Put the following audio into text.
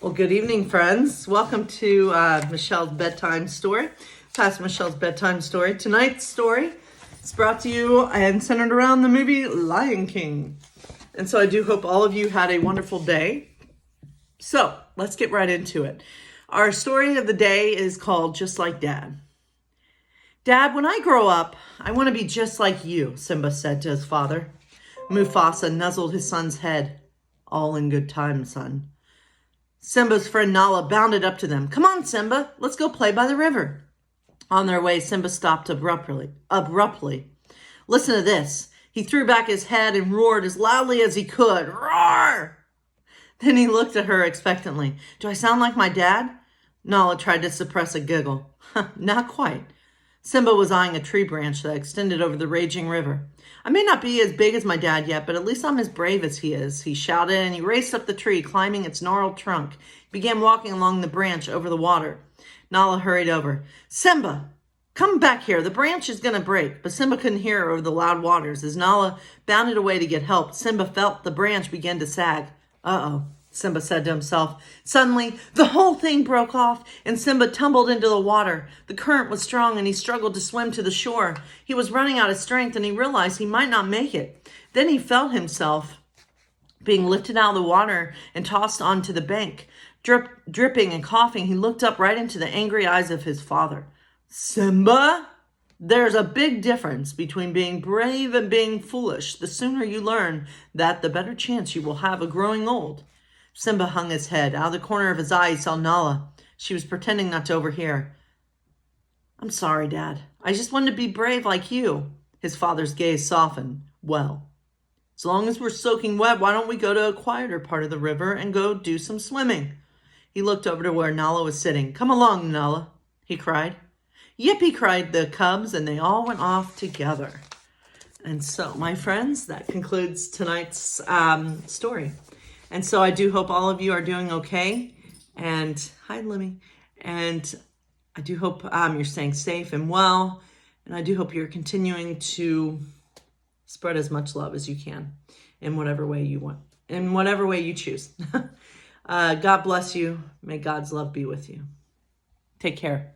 Well, good evening, friends. Welcome to Michelle's Bedtime Story. Past Michelle's Bedtime Story. Tonight's story is brought to you and centered around the movie Lion King. And so I do hope all of you had a wonderful day. So let's get right into it. Our story of the day is called Just Like Dad. Dad, when I grow up, I want to be just like you, Simba said to his father. Mufasa nuzzled his son's head. All in good time, son. Simba's friend Nala bounded up to them. Come on, Simba, let's go play by the river. On their way, Simba stopped abruptly. Listen to this. He threw back his head and roared as loudly as he could. Roar! Then he looked at her expectantly. Do I sound like my dad? Nala tried to suppress a giggle. Not quite. Simba was eyeing a tree branch that extended over the raging river. I may not be as big as my dad yet, but at least I'm as brave as he is, he shouted, and he raced up the tree, climbing its gnarled trunk. He began walking along the branch over the water. Nala hurried over. Simba, come back here. The branch is going to break. But Simba couldn't hear her over the loud waters. As Nala bounded away to get help, Simba felt the branch begin to sag. Uh-oh, Simba said to himself. Suddenly, the whole thing broke off, and Simba tumbled into the water. The current was strong, and he struggled to swim to the shore. He was running out of strength, and he realized he might not make it. Then he felt himself being lifted out of the water and tossed onto the bank. Dripping and coughing, he looked up right into the angry eyes of his father. Simba, there's a big difference between being brave and being foolish. The sooner you learn that, the better chance you will have of growing old. Simba hung his head. Out of the corner of his eye, he saw Nala. She was pretending not to overhear. I'm sorry, Dad. I just wanted to be brave like you. His father's gaze softened. Well, as long as we're soaking wet, why don't we go to a quieter part of the river and go do some swimming? He looked over to where Nala was sitting. Come along, Nala, he cried. Yippee, cried the cubs, and they all went off together. And so, my friends, that concludes tonight's story. And so I do hope all of you are doing okay. And hi, Lemmy. And I do hope you're staying safe and well. And I do hope you're continuing to spread as much love as you can in whatever way you want, in whatever way you choose. God bless you. May God's love be with you. Take care.